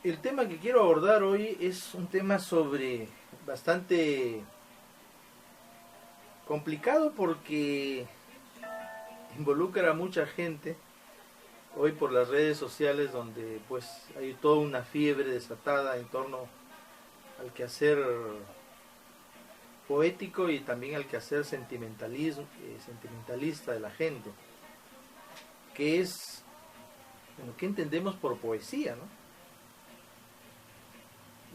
El tema que quiero abordar hoy es un tema sobre bastante complicado porque involucra a mucha gente hoy por las redes sociales donde pues hay toda una fiebre desatada en torno al quehacer poético y también al quehacer sentimentalista de la gente, que es bueno, ¿qué entendemos por poesía, no?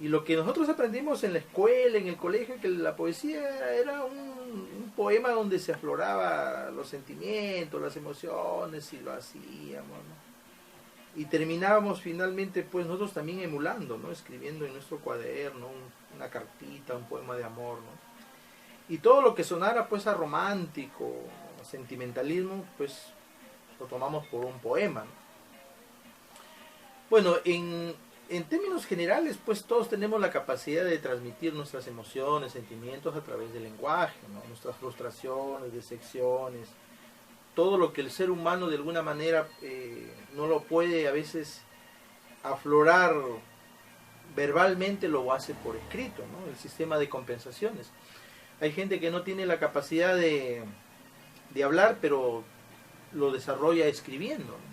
Y lo que nosotros aprendimos en la escuela, en el colegio, que la poesía era un poema donde se afloraba los sentimientos, las emociones, y lo hacíamos, ¿no? Y terminábamos finalmente, pues nosotros también emulando, ¿no? Escribiendo en nuestro cuaderno una cartita, un poema de amor, ¿no? Y todo lo que sonara, pues, a romántico, a sentimentalismo, pues, lo tomamos por un poema, ¿no? Bueno, en términos generales, pues todos tenemos la capacidad de transmitir nuestras emociones, sentimientos a través del lenguaje, ¿no? Nuestras frustraciones, decepciones, todo lo que el ser humano de alguna manera no lo puede a veces aflorar verbalmente, lo hace por escrito, ¿no? El sistema de compensaciones. Hay gente que no tiene la capacidad de hablar, pero lo desarrolla escribiendo, ¿no?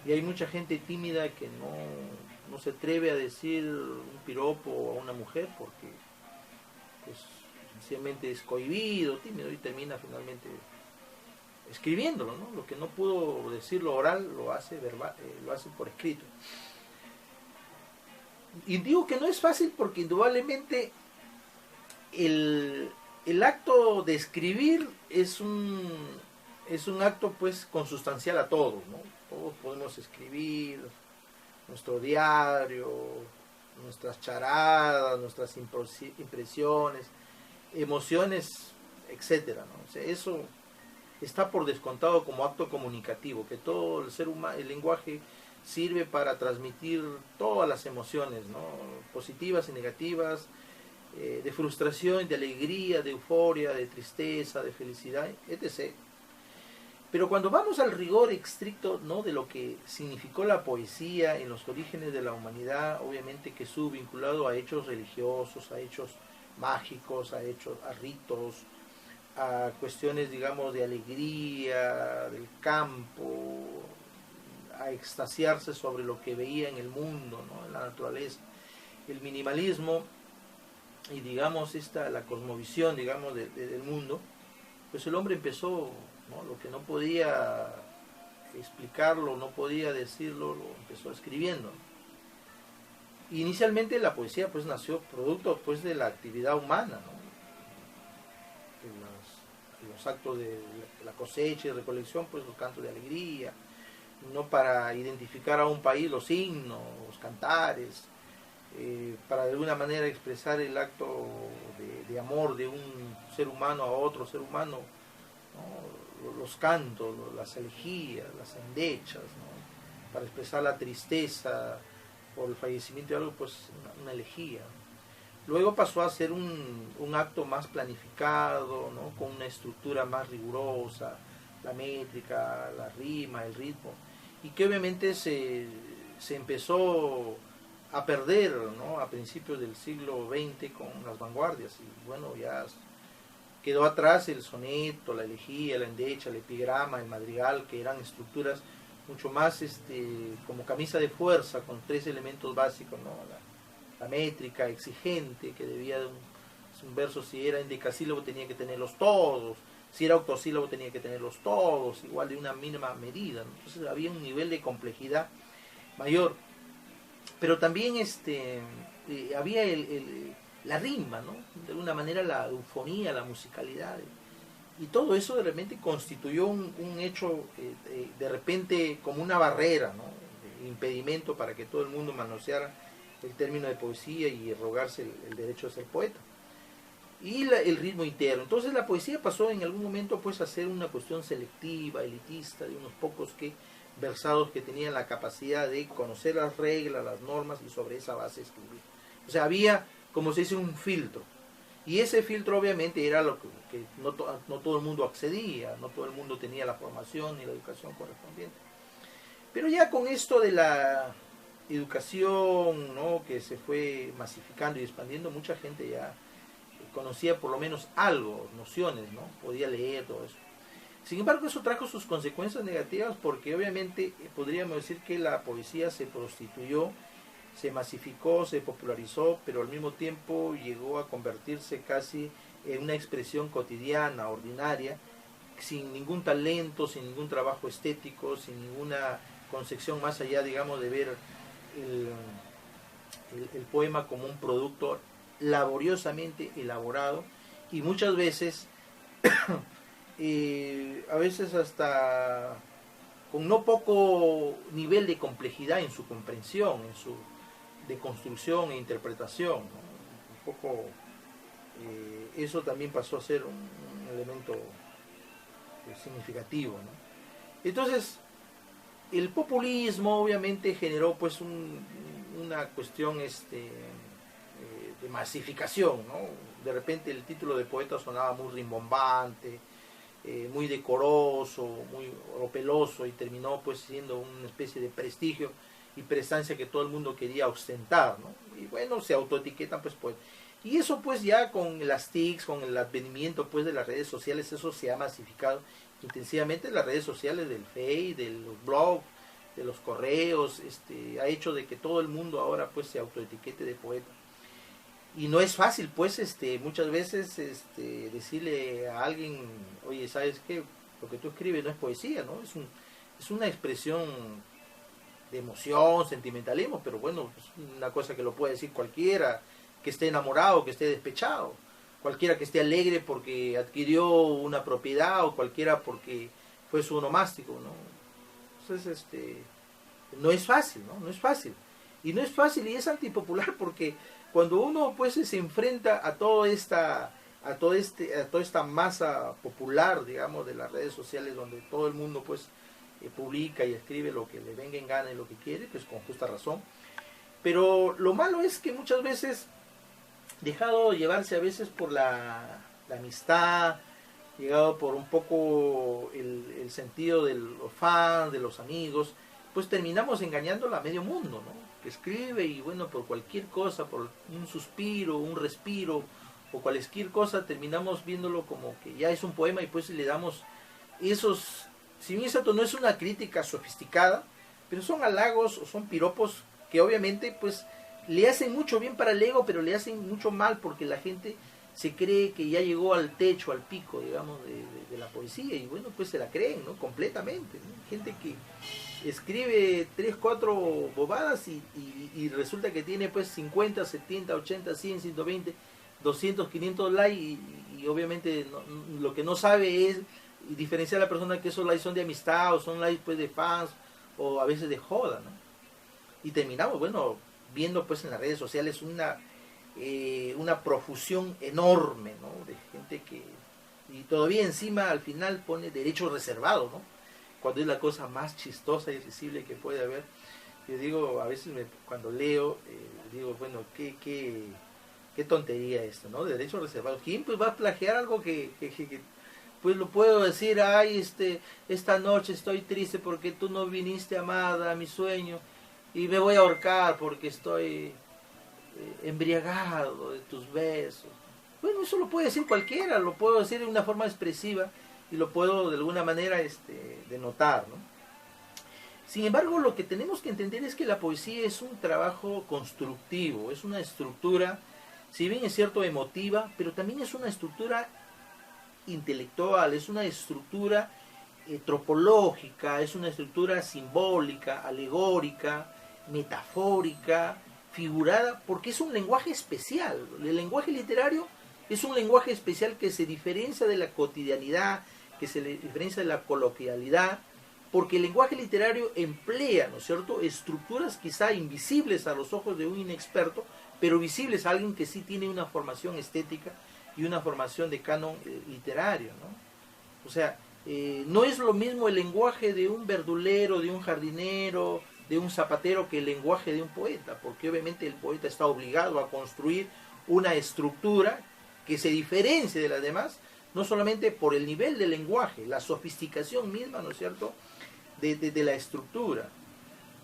Y hay mucha gente tímida que no se atreve a decir un piropo a una mujer porque pues sencillamente es cohibido, tímido y termina finalmente escribiéndolo, ¿no? Lo que no pudo decirlo oral lo hace verbal, lo hace por escrito. Y digo que no es fácil porque indudablemente el acto de escribir es un acto pues consustancial a todos, ¿no? Todos podemos escribir nuestro diario, nuestras charadas, nuestras impresiones, emociones, etcétera, ¿no? O sea, eso está por descontado como acto comunicativo, que todo el ser humano, el lenguaje sirve para transmitir todas las emociones, ¿no? Positivas y negativas, de frustración, de alegría, de euforia, de tristeza, de felicidad, etc. Pero cuando vamos al rigor estricto, ¿no?, de lo que significó la poesía en los orígenes de la humanidad, obviamente que estuvo vinculado a hechos religiosos, a hechos mágicos, a ritos, a cuestiones, digamos, de alegría, del campo, a extasiarse sobre lo que veía en el mundo, ¿no?, en la naturaleza. El minimalismo y, digamos, la cosmovisión, digamos, del mundo, pues el hombre empezó, ¿no?, lo que no podía explicarlo, no podía decirlo, lo empezó escribiendo. Y inicialmente la poesía pues nació producto pues de la actividad humana, ¿no?, de los actos de la cosecha y recolección, pues los cantos de alegría, no para identificar a un país, los himnos, los cantares, para de alguna manera expresar el acto de amor de un ser humano a otro ser humano, ¿no?, los cantos, las elegías, las endechas, ¿no?, para expresar la tristeza por el fallecimiento de algo, pues una elegía. Luego pasó a ser un acto más planificado, ¿no?, con una estructura más rigurosa, la métrica, la rima, el ritmo, y que obviamente se empezó a perder, ¿no?, a principios del siglo XX con las vanguardias, y bueno, ya quedó atrás el soneto, la elegía, la endecha, el epigrama, el madrigal, que eran estructuras mucho más como camisa de fuerza, con tres elementos básicos, ¿no? La métrica exigente, que debía de un verso, si era endecasílabo tenía que tenerlos todos, si era octosílabo tenía que tenerlos todos, igual de una mínima medida, ¿no? Entonces había un nivel de complejidad mayor, pero también había la rima, ¿no?, de alguna manera la eufonía, la musicalidad, y todo eso de repente constituyó un hecho de repente como una barrera, ¿no?, de impedimento para que todo el mundo manoseara el término de poesía y rogarse el derecho a ser poeta. Y el ritmo interno. Entonces la poesía pasó en algún momento pues a ser una cuestión selectiva, elitista, de unos pocos versados que tenían la capacidad de conocer las reglas, las normas y sobre esa base escribir. O sea, había, como se dice, un filtro. Y ese filtro obviamente era lo que no todo el mundo accedía, no todo el mundo tenía la formación ni la educación correspondiente. Pero ya con esto de la educación, ¿no?, que se fue masificando y expandiendo, mucha gente ya conocía por lo menos algo, nociones, ¿no? Podía leer todo eso. Sin embargo, eso trajo sus consecuencias negativas porque obviamente podríamos decir que la poesía se prostituyó, se masificó, se popularizó, pero al mismo tiempo llegó a convertirse casi en una expresión cotidiana, ordinaria, sin ningún talento, sin ningún trabajo estético, sin ninguna concepción más allá, digamos, de ver el poema como un producto laboriosamente elaborado y muchas veces, a veces hasta con no poco nivel de complejidad en su comprensión, en su de construcción e interpretación, ¿no? Un poco eso también pasó a ser un elemento significativo, ¿no? Entonces, el populismo obviamente generó pues una cuestión de masificación, ¿no? De repente el título de poeta sonaba muy rimbombante, muy decoroso, muy opeloso, y terminó pues siendo una especie de prestigio y prestancia que todo el mundo quería ostentar, ¿no? Y bueno, se autoetiquetan pues. Y eso pues ya con las TICs, con el advenimiento pues de las redes sociales, eso se ha masificado intensivamente. Las redes sociales del Face, de los blogs, de los correos, ha hecho de que todo el mundo ahora pues se autoetiquete de poeta. Y no es fácil pues muchas veces decirle a alguien, oye, ¿sabes qué? Lo que tú escribes no es poesía, ¿no? Es una expresión de emoción, sentimentalismo, pero bueno, es una cosa que lo puede decir cualquiera que esté enamorado, que esté despechado, cualquiera que esté alegre porque adquirió una propiedad, o cualquiera porque fue su onomástico, ¿no? Entonces, no es fácil, ¿no? No es fácil. Y no es fácil y es antipopular porque cuando uno pues se enfrenta a toda esta masa popular, digamos, de las redes sociales, donde todo el mundo pues publica y escribe lo que le venga en gana y lo que quiere, pues con justa razón. Pero lo malo es que muchas veces, dejado llevarse a veces por la amistad, llegado por un poco el sentido de los fans, de los amigos, pues terminamos engañando a medio mundo, ¿no? Que escribe y bueno, por cualquier cosa, por un suspiro, un respiro o cualquier cosa, terminamos viéndolo como que ya es un poema y pues le damos esos, si bien esto no es una crítica sofisticada, pero son halagos o son piropos que obviamente pues le hacen mucho bien para el ego, pero le hacen mucho mal porque la gente se cree que ya llegó al techo, al pico, digamos, de la poesía, y bueno, pues se la creen, ¿no? Completamente, ¿no? Gente que escribe 3, 4 bobadas y resulta que tiene pues 50, 70, 80, 100, 120, 200, 500 likes y obviamente lo que no sabe es diferenciar a la persona que esos likes son de amistad o son likes pues de fans o a veces de joda, ¿no? Y terminamos, bueno, viendo pues en las redes sociales una profusión enorme, ¿no? De gente que, y todavía encima al final pone derecho reservado, ¿no? Cuando es la cosa más chistosa y risible que puede haber. Yo digo, a veces cuando leo, digo, bueno, qué tontería esto, ¿no? Derecho reservado. ¿Quién pues va a plagiar algo que pues lo puedo decir, ay, esta noche estoy triste porque tú no viniste, amada, a mi sueño, y me voy a ahorcar porque estoy embriagado de tus besos? Bueno, eso lo puede decir cualquiera, lo puedo decir de una forma expresiva y lo puedo de alguna manera denotar, ¿no? Sin embargo, lo que tenemos que entender es que la poesía es un trabajo constructivo, es una estructura, si bien es cierto, emotiva, pero también es una estructura intelectual, es una estructura tropológica, es una estructura simbólica, alegórica, metafórica, figurada, porque es un lenguaje especial. El lenguaje literario es un lenguaje especial que se diferencia de la cotidianidad, que se diferencia de la coloquialidad, porque el lenguaje literario emplea, ¿no es cierto?, estructuras quizá invisibles a los ojos de un inexperto, pero visibles a alguien que sí tiene una formación estética y una formación de canon literario, ¿no? O sea, no es lo mismo el lenguaje de un verdulero, de un jardinero, de un zapatero, que el lenguaje de un poeta, porque obviamente el poeta está obligado a construir una estructura que se diferencie de las demás, no solamente por el nivel del lenguaje, la sofisticación misma, ¿no es cierto?, de la estructura.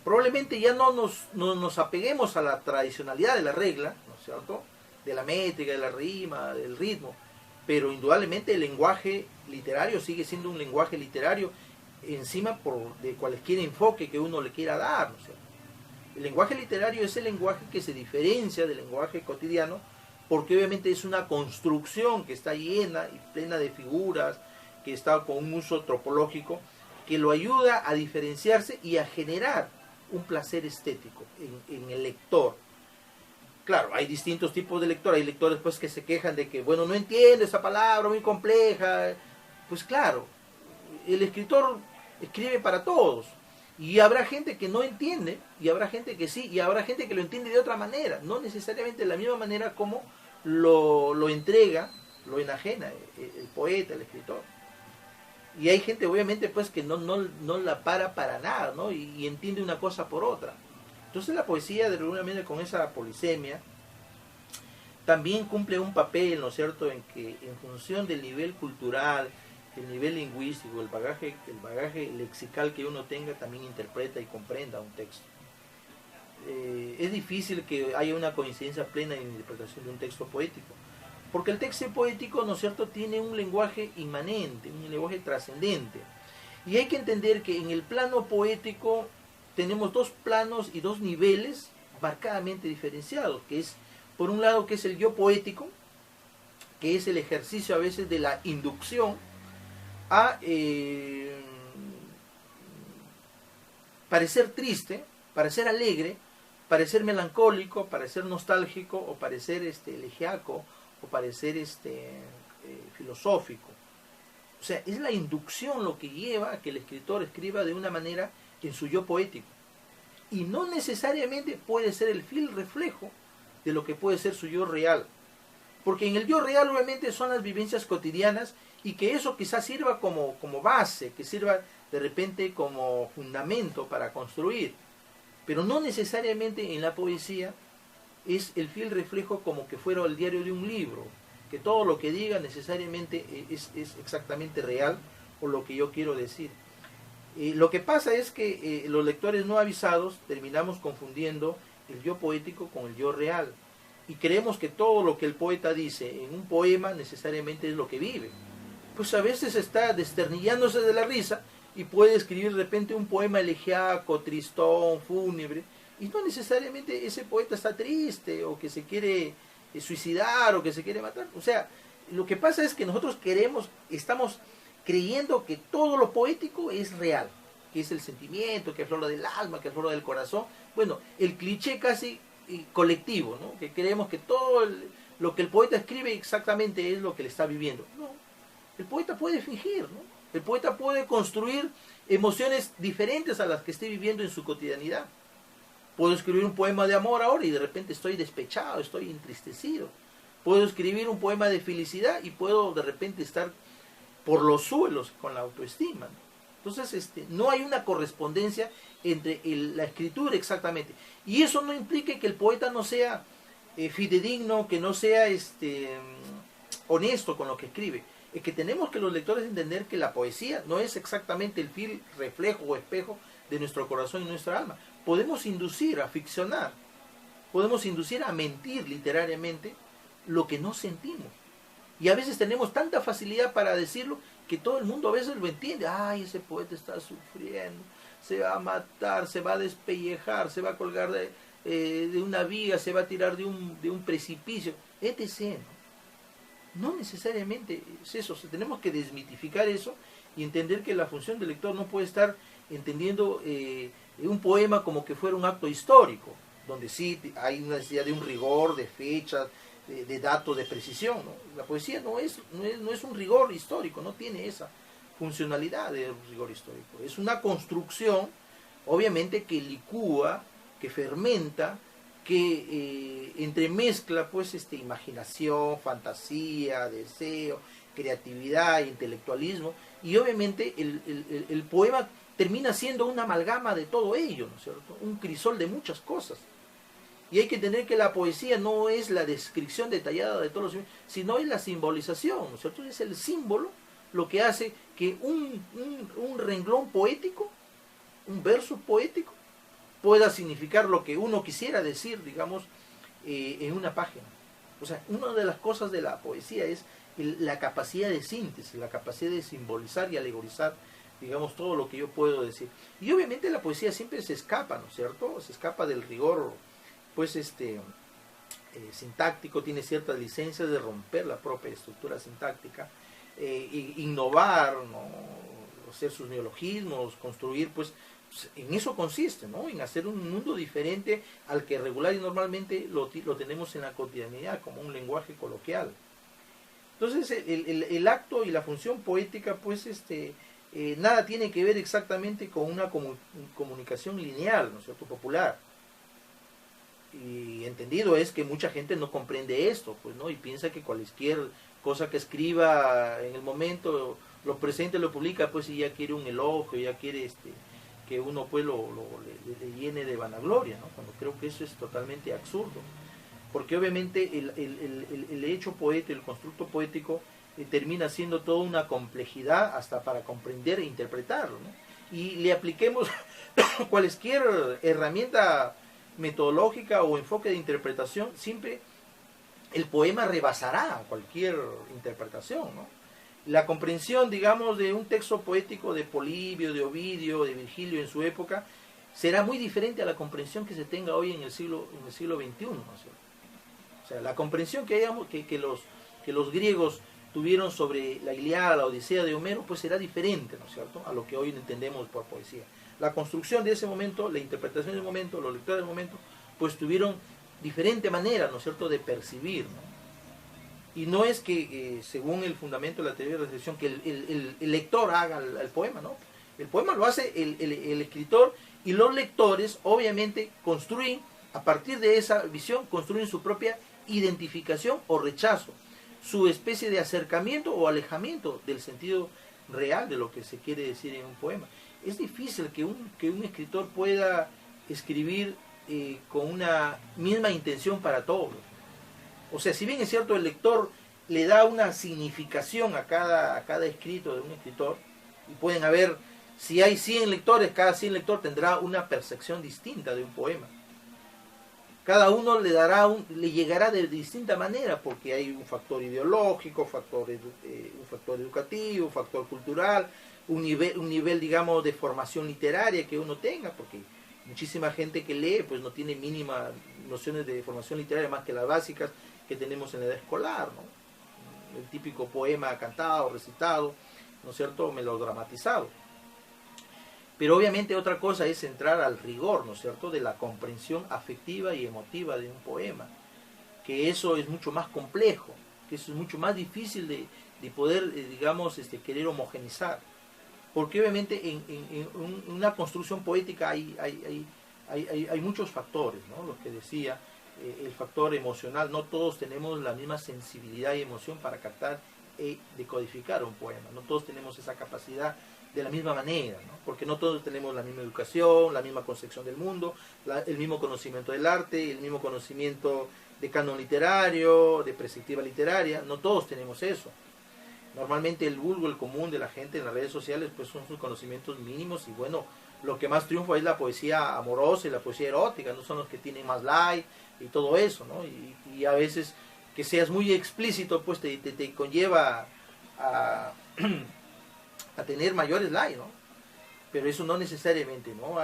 probablemente ya no nos apeguemos a la tradicionalidad de la regla, ¿no es cierto?, de la métrica, de la rima, del ritmo, pero indudablemente el lenguaje literario sigue siendo un lenguaje literario encima de cualquier enfoque que uno le quiera dar, ¿no es cierto? El lenguaje literario es el lenguaje que se diferencia del lenguaje cotidiano, porque obviamente es una construcción que está llena y plena de figuras, que está con un uso tropológico, que lo ayuda a diferenciarse y a generar un placer estético en el lector. Claro, hay distintos tipos de lectores. Hay lectores pues que se quejan de que, bueno, no entiendo esa palabra muy compleja. Pues claro, el escritor escribe para todos. Y habrá gente que no entiende, y habrá gente que sí, y habrá gente que lo entiende de otra manera, no necesariamente de la misma manera como lo entrega, lo enajena el poeta, el escritor. Y hay gente obviamente pues que no la para nada, ¿no? Y entiende una cosa por otra. Entonces la poesía, de alguna manera, con esa polisemia, también cumple un papel, ¿no es cierto?, en que en función del nivel cultural, el nivel lingüístico, el bagaje lexical que uno tenga, también interpreta y comprenda un texto. Es difícil que haya una coincidencia plena en la interpretación de un texto poético, porque el texto poético, ¿no es cierto?, tiene un lenguaje inmanente, un lenguaje trascendente. Y hay que entender que en el plano poético tenemos dos planos y dos niveles marcadamente diferenciados, que es, por un lado, que es el yo poético, que es el ejercicio a veces de la inducción a parecer triste, parecer alegre, parecer melancólico, parecer nostálgico, o parecer elegiaco, o parecer filosófico. O sea, es la inducción lo que lleva a que el escritor escriba de una manera en su yo poético. Y no necesariamente puede ser el fiel reflejo de lo que puede ser su yo real. Porque en el yo real obviamente son las vivencias cotidianas, y que eso quizás sirva como base, que sirva de repente como fundamento para construir. Pero no necesariamente en la poesía es el fiel reflejo como que fuera el diario de un libro, que todo lo que diga necesariamente es exactamente real o lo que yo quiero decir. Lo que pasa es que los lectores no avisados terminamos confundiendo el yo poético con el yo real, y creemos que todo lo que el poeta dice en un poema necesariamente es lo que vive. Pues a veces está desternillándose de la risa y puede escribir de repente un poema elegiaco, tristón, fúnebre, y no necesariamente ese poeta está triste o que se quiere suicidar o que se quiere matar. O sea, lo que pasa es que nosotros estamos creyendo que todo lo poético es real, que es el sentimiento, que aflora del alma, que aflora del corazón. Bueno, el cliché casi colectivo, ¿no?, que creemos que todo lo que el poeta escribe exactamente es lo que le está viviendo. No, el poeta puede fingir, ¿no? El poeta puede construir emociones diferentes a las que esté viviendo en su cotidianidad. Puedo escribir un poema de amor ahora y de repente estoy despechado, estoy entristecido. Puedo escribir un poema de felicidad y puedo de repente estar por los suelos con la autoestima, ¿no? Entonces, no hay una correspondencia entre la escritura exactamente. Y eso no implica que el poeta no sea fidedigno, que no sea honesto con lo que escribe. Es que tenemos que los lectores entender que la poesía no es exactamente el fiel reflejo o espejo de nuestro corazón y nuestra alma. Podemos inducir a ficcionar, podemos inducir a mentir literariamente lo que no sentimos. Y a veces tenemos tanta facilidad para decirlo que todo el mundo a veces lo entiende. Ay, ese poeta está sufriendo, se va a matar, se va a despellejar, se va a colgar de una viga, se va a tirar de un precipicio, etc. No necesariamente es eso. O sea, tenemos que desmitificar eso y entender que la función del lector no puede estar entendiendo un poema como que fuera un acto histórico, donde sí hay una necesidad de un rigor, de fechas, de datos, de precisión, ¿no? La poesía no es un rigor histórico, no tiene esa funcionalidad de rigor histórico. Es una construcción, obviamente, que licúa, que fermenta, que entremezcla pues imaginación, fantasía, deseo, creatividad, intelectualismo, y obviamente el poema termina siendo una amalgama de todo ello, ¿no es cierto? Un crisol de muchas cosas. Y hay que entender que la poesía no es la descripción detallada de todos los, sino es la simbolización, ¿no es cierto? Es el símbolo lo que hace que un renglón poético, un verso poético, pueda significar lo que uno quisiera decir, digamos, en una página. O sea, una de las cosas de la poesía es la capacidad de síntesis, la capacidad de simbolizar y alegorizar, digamos, todo lo que yo puedo decir. Y obviamente la poesía siempre se escapa, ¿no es cierto? Se escapa del rigor, pues, sintáctico, tiene ciertas licencias de romper la propia estructura sintáctica, innovar, ¿no? Hacer sus neologismos, construir, pues, en eso consiste, ¿no? En hacer un mundo diferente al que regular y normalmente lo tenemos en la cotidianidad, como un lenguaje coloquial. Entonces, el acto y la función poética, pues, nada tiene que ver exactamente con una comunicación lineal, ¿no es cierto?, popular. Y entendido es que mucha gente no comprende esto, pues, ¿no? Y piensa que cualquier cosa que escriba en el momento, lo presente, lo publica, pues, y ya quiere un elogio, ya quiere que uno, pues, le llene de vanagloria, ¿no? Cuando creo que eso es totalmente absurdo. Porque obviamente el hecho poético, el constructo poético, termina siendo toda una complejidad hasta para comprender e interpretarlo, ¿no? Y le apliquemos cualquier herramienta metodológica o enfoque de interpretación, siempre el poema rebasará cualquier interpretación, ¿no? La comprensión, digamos, de un texto poético de Polibio, de Ovidio, de Virgilio en su época, será muy diferente a la comprensión que se tenga hoy en el siglo XXI, ¿no es cierto? O sea, la comprensión que los griegos tuvieron sobre la Ilíada, la Odisea de Homero, pues será diferente, ¿no es cierto?, a lo que hoy entendemos por poesía. La construcción de ese momento, la interpretación del momento, los lectores del momento, pues tuvieron diferente manera, ¿no es cierto?, de percibir, ¿no? Y no es que, según el fundamento de la teoría de la recepción, que el lector haga el poema, ¿no? El poema lo hace el escritor, y los lectores, obviamente, construyen, a partir de esa visión, construyen su propia identificación o rechazo, su especie de acercamiento o alejamiento del sentido real de lo que se quiere decir en un poema. Es difícil que un escritor pueda escribir con una misma intención para todos. O sea, si bien es cierto, el lector le da una significación a cada escrito de un escritor, y pueden haber, si hay 100 lectores, cada 100 lector tendrá una percepción distinta de un poema. Cada uno le llegará de distinta manera, porque hay un factor ideológico, un factor educativo, un factor cultural, un nivel, digamos, de formación literaria que uno tenga, porque muchísima gente que lee pues no tiene mínimas nociones de formación literaria más que las básicas que tenemos en la edad escolar, ¿no? El típico poema cantado, recitado, ¿no es cierto?, melodramatizado. Pero obviamente otra cosa es entrar al rigor, ¿no es cierto?, de la comprensión afectiva y emotiva de un poema, que eso es mucho más complejo, que eso es mucho más difícil de poder, digamos, querer homogenizar. Porque obviamente en una construcción poética hay muchos factores, ¿no? Lo que decía, el factor emocional, no todos tenemos la misma sensibilidad y emoción para captar y decodificar un poema, no todos tenemos esa capacidad de la misma manera, ¿no? Porque no todos tenemos la misma educación, la misma concepción del mundo, el mismo conocimiento del arte, el mismo conocimiento de canon literario, de perspectiva literaria, no todos tenemos eso. Normalmente el vulgo, el común de la gente en las redes sociales, pues son sus conocimientos mínimos, y bueno, lo que más triunfa es la poesía amorosa y la poesía erótica, no son los que tienen más like y todo eso, ¿no? Y a veces que seas muy explícito, pues te conlleva a tener mayores likes, ¿no? Pero eso no necesariamente, ¿no?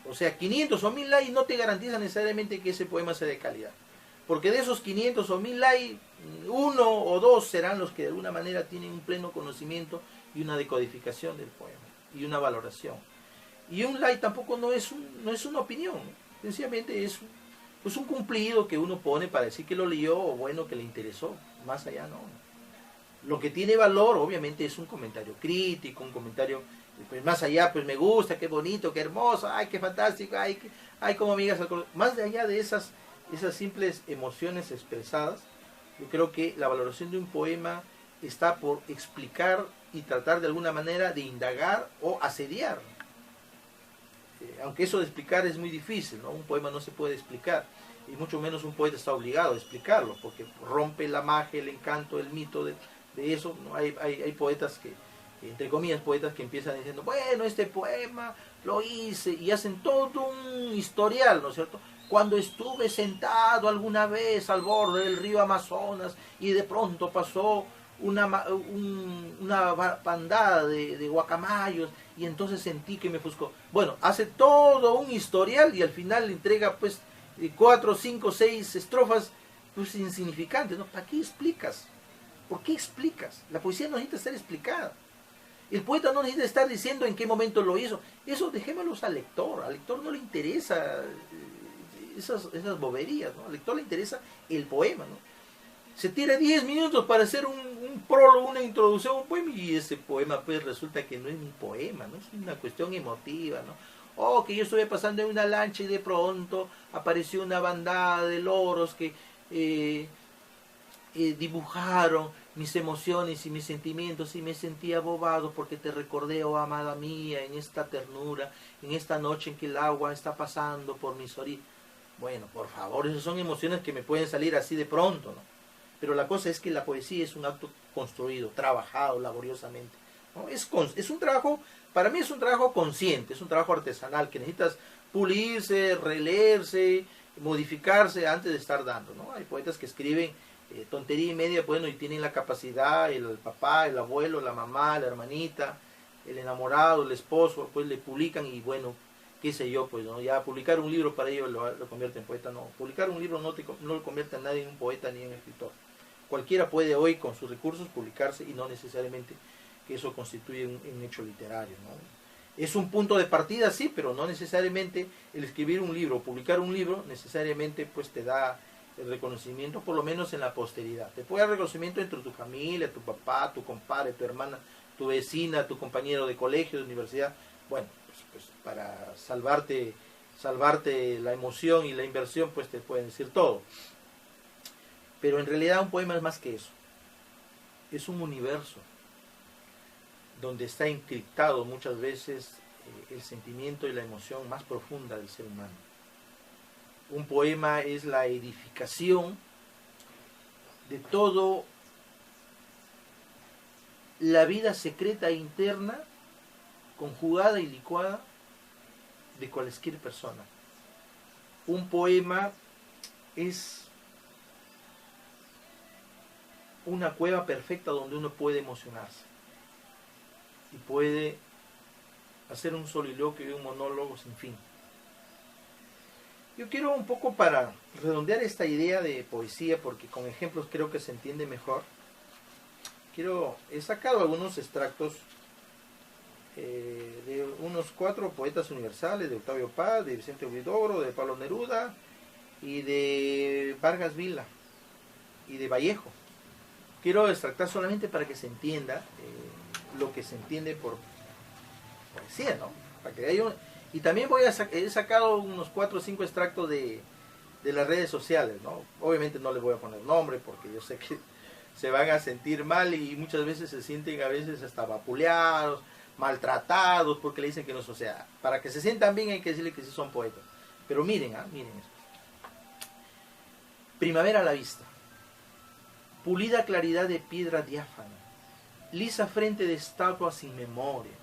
O sea, 500 o 1000 likes no te garantizan necesariamente que ese poema sea de calidad. Porque de esos 500 o 1000 likes, 1 o 2 serán los que de alguna manera tienen un pleno conocimiento y una decodificación del poema y una valoración. Y un like tampoco no es una opinión, sencillamente es un cumplido que uno pone para decir que lo leyó, o bueno, que le interesó. Más allá no. Lo que tiene valor obviamente es un comentario crítico, un comentario, pues más allá, pues me gusta, qué bonito, qué hermoso, ay, qué fantástico, ay, como amigas, más allá de esas simples emociones expresadas, yo creo que la valoración de un poema está por explicar y tratar de alguna manera de indagar o asediar. Aunque eso de explicar es muy difícil, ¿no? Un poema no se puede explicar, y mucho menos un poeta está obligado a explicarlo, porque rompe la magia, el encanto, el mito de eso, ¿no? Hay poetas que, entre comillas, poetas que empiezan diciendo, bueno, este poema lo hice, y hacen todo un historial, ¿no es cierto? Cuando estuve sentado alguna vez al borde del río Amazonas y de pronto pasó una bandada de guacamayos y entonces sentí que me ofuscó. Bueno, hace todo un historial y al final le entrega pues 4, 5, 6 estrofas pues insignificantes, ¿no? ¿Para qué explicas? ¿Por qué explicas? La poesía no necesita ser explicada. El poeta no necesita estar diciendo en qué momento lo hizo. Eso dejémoslos al lector. Al lector no le interesa esas boberías, ¿no? Al lector le interesa el poema, ¿no? Se tira 10 minutos para hacer un prólogo, una introducción a un poema, y ese poema pues resulta que no es ni poema, ¿no? Es una cuestión emotiva, ¿no? Oh, que yo estuve pasando en una lancha y de pronto apareció una bandada de loros que dibujaron mis emociones y mis sentimientos y me sentí abobado porque te recordé, oh amada mía, en esta ternura, en esta noche en que el agua está pasando por mis orillas. Bueno, por favor, esas son emociones que me pueden salir así de pronto, ¿no? Pero la cosa es que la poesía es un acto construido, trabajado laboriosamente, ¿no? Es un trabajo, para mí es un trabajo consciente, es un trabajo artesanal que necesitas pulirse, releerse, modificarse antes de estar dando, ¿no? Hay poetas que escriben tontería y media, bueno, y tienen la capacidad, el papá, el abuelo, la mamá, la hermanita, el enamorado, el esposo, pues le publican y bueno, qué sé yo, pues no, ya publicar un libro para ellos lo convierte en poeta, no, publicar un libro no lo convierte a nadie en un poeta ni en escritor. Cualquiera puede hoy con sus recursos publicarse y no necesariamente que eso constituye un hecho literario, ¿no? Es un punto de partida, sí, pero no necesariamente el escribir un libro, publicar un libro, necesariamente pues te da el reconocimiento, por lo menos en la posteridad. Te puede dar reconocimiento entre tu familia, tu papá, tu compadre, tu hermana, tu vecina, tu compañero de colegio, de universidad. Bueno, pues para salvarte la emoción y la inversión, pues te pueden decir todo. Pero en realidad un poema es más que eso. Es un universo donde está encriptado muchas veces el sentimiento y la emoción más profunda del ser humano. Un poema es la edificación de todo la vida secreta e interna, conjugada y licuada de cualquier persona. Un poema es una cueva perfecta donde uno puede emocionarse y puede hacer un soliloquio y un monólogo sin fin. Yo quiero un poco, para redondear esta idea de poesía, porque con ejemplos creo que se entiende mejor, he sacado algunos extractos de unos 4 poetas universales, de Octavio Paz, de Vicente Huidobro, de Pablo Neruda y de Vargas Vila y de Vallejo. Quiero extractar solamente para que se entienda lo que se entiende por poesía, ¿no? Para que haya y también he sacado unos 4 o 5 extractos de las redes sociales, ¿no? Obviamente no les voy a poner nombre porque yo sé que se van a sentir mal y muchas veces se sienten a veces hasta vapuleados, maltratados porque le dicen que no es, o sea, para que se sientan bien hay que decirle que sí son poetas. Pero miren, miren esto. Primavera a la vista. Pulida claridad de piedra diáfana, lisa frente de estatua sin memoria,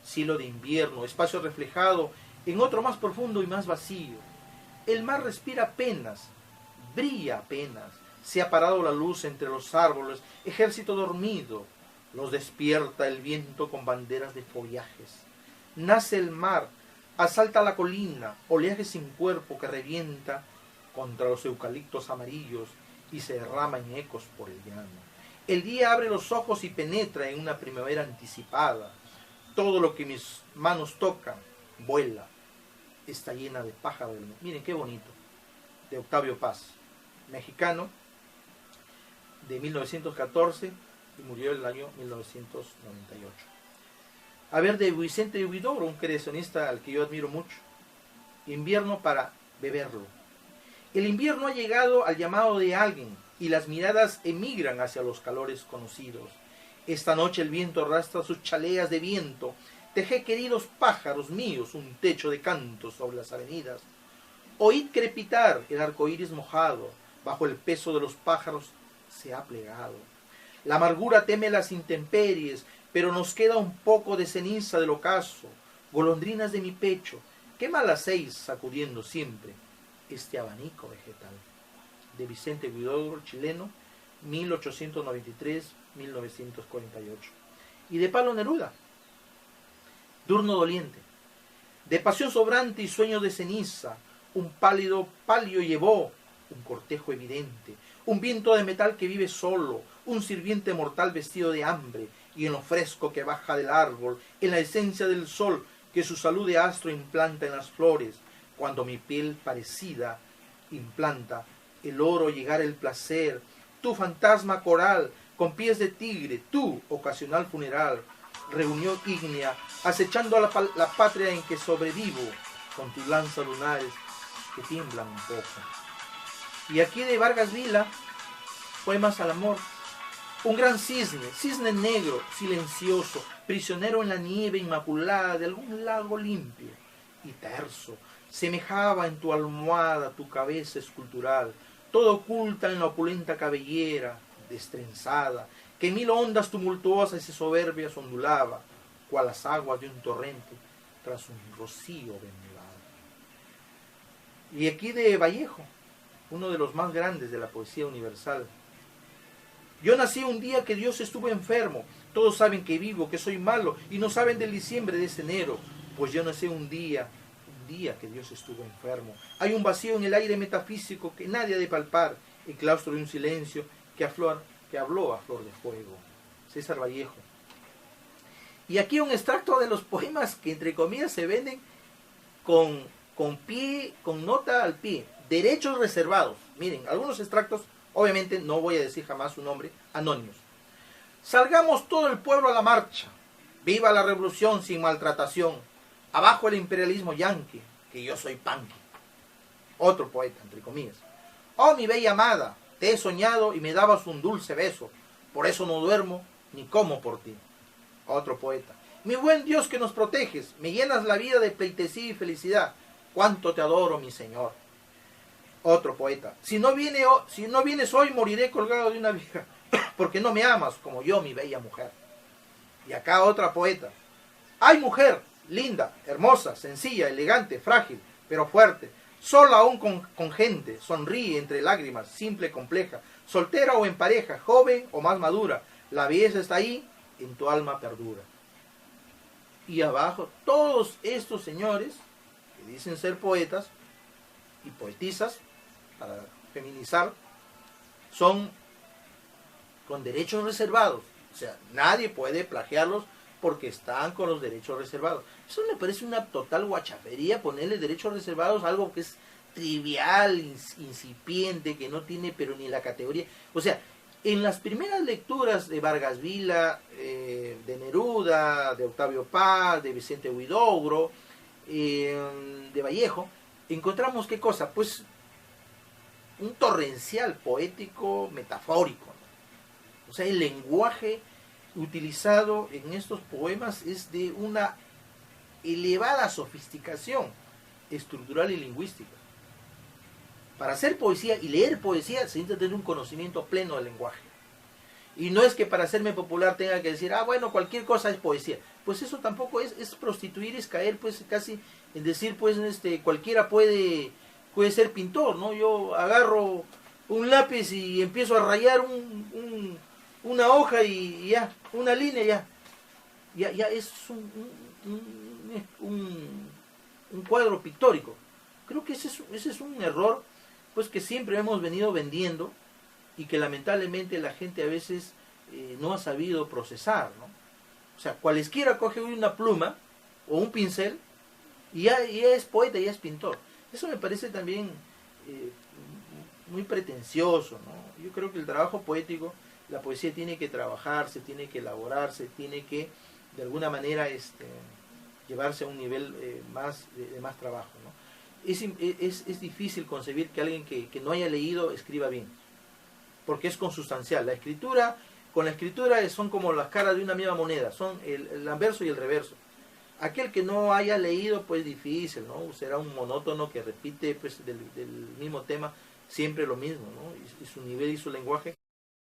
cielo de invierno, espacio reflejado en otro más profundo y más vacío. El mar respira apenas, brilla apenas, se ha parado la luz entre los árboles, ejército dormido, los despierta el viento con banderas de follajes. Nace el mar, asalta la colina, oleaje sin cuerpo que revienta contra los eucaliptos amarillos y se derrama en ecos por el llano. El día abre los ojos y penetra en una primavera anticipada. Todo lo que mis manos tocan vuela, está llena de pájaros. Miren qué bonito, de Octavio Paz, mexicano, de 1914 y murió en el año 1998. A ver, de Vicente Huidobro, un creacionista al que yo admiro mucho. Invierno para beberlo. El invierno ha llegado al llamado de alguien y las miradas emigran hacia los calores conocidos. Esta noche el viento arrastra sus chaleas de viento. Teje, queridos pájaros míos, un techo de canto sobre las avenidas. Oíd crepitar el arco iris mojado, bajo el peso de los pájaros se ha plegado. La amargura teme las intemperies, pero nos queda un poco de ceniza del ocaso. golondrinas de mi pecho, ¿qué mal hacéis sacudiendo siempre este abanico vegetal? De Vicente Huidobro, chileno, 1893-1948. Y de Pablo Neruda, Durno doliente. De pasión sobrante y sueño de ceniza, un pálido palio llevó, un cortejo evidente, un viento de metal que vive solo, un sirviente mortal vestido de hambre, y en lo fresco que baja del árbol, en la esencia del sol, que su salud de astro implanta en las flores, cuando mi piel parecida implanta el oro llegar el placer, tu fantasma coral, con pies de tigre, tu ocasional funeral, reunión ígnea, acechando a la patria en que sobrevivo, con tus lanzas lunares que tiemblan un poco. Y aquí de Vargas Vila, poemas al amor. Un gran cisne, cisne negro, silencioso, prisionero en la nieve inmaculada de algún lago limpio y terso, semejaba en tu almohada tu cabeza escultural, toda oculta en la opulenta cabellera, destrenzada, que en mil ondas tumultuosas y soberbias ondulaba, cual las aguas de un torrente tras un rocío vendelado. Y aquí de Vallejo, uno de los más grandes de la poesía universal. Yo nací un día que Dios estuvo enfermo, todos saben que vivo, que soy malo, y no saben del diciembre de ese enero, pues yo nací un día que Dios estuvo enfermo. Hay un vacío en el aire metafísico que nadie ha de palpar, el claustro de un silencio que habló a flor de fuego. César Vallejo. Y aquí un extracto de los poemas que entre comillas se venden con nota al pie. Derechos reservados. Miren, algunos extractos, obviamente no voy a decir jamás su nombre, anónimos. Salgamos todo el pueblo a la marcha. Viva la revolución sin maltratación. Abajo el imperialismo yanqui, que yo soy panqui. Otro poeta, entre comillas. Oh, mi bella amada, te he soñado y me dabas un dulce beso. Por eso no duermo ni como por ti. Otro poeta. Mi buen Dios que nos proteges, me llenas la vida de pleitesía y felicidad. Cuánto te adoro, mi Señor. Otro poeta. Si no vienes hoy, moriré colgado de una viga, porque no me amas como yo, mi bella mujer. Y acá otra poeta. Ay, mujer, linda, hermosa, sencilla, elegante, frágil, pero fuerte. Sola aún con gente, sonríe entre lágrimas, simple, compleja, soltera o en pareja, joven o más madura. La belleza está ahí, en tu alma perdura. Y abajo, todos estos señores que dicen ser poetas y poetisas, para feminizar, son con derechos reservados. O sea, nadie puede plagiarlos porque están con los derechos reservados. Eso me parece una total guachafería, ponerle derechos reservados a algo que es trivial, incipiente, que no tiene pero ni la categoría. O sea, en las primeras lecturas de Vargas Vila, de Neruda, de Octavio Paz, de Vicente Huidobro, de Vallejo, encontramos ¿qué cosa? Pues un torrencial poético metafórico, ¿no? O sea, el lenguaje utilizado en estos poemas es de una elevada sofisticación estructural y lingüística. Para hacer poesía y leer poesía se necesita tener un conocimiento pleno del lenguaje. Y no es que para hacerme popular tenga que decir, bueno, cualquier cosa es poesía. Pues eso tampoco es prostituir, es caer pues casi en decir, pues cualquiera puede ser pintor, ¿no? Yo agarro un lápiz y empiezo a rayar una hoja y ya, una línea ya es un cuadro pictórico. Creo que ese es un error pues que siempre hemos venido vendiendo y que lamentablemente la gente a veces no ha sabido procesar, ¿no? O sea, cualesquiera coge una pluma o un pincel y ya es poeta, ya es pintor. Eso me parece también muy pretencioso, ¿no? Yo creo que el trabajo poético, la poesía tiene que trabajarse, tiene que elaborarse, tiene que de alguna manera llevarse a un nivel de más trabajo, ¿no? Es difícil concebir que alguien que no haya leído escriba bien, porque es consustancial. Con la escritura son como las caras de una misma moneda, son el anverso y el reverso. Aquel que no haya leído, pues difícil, ¿no? Será un monótono que repite pues del mismo tema siempre lo mismo, ¿no? Y su nivel y su lenguaje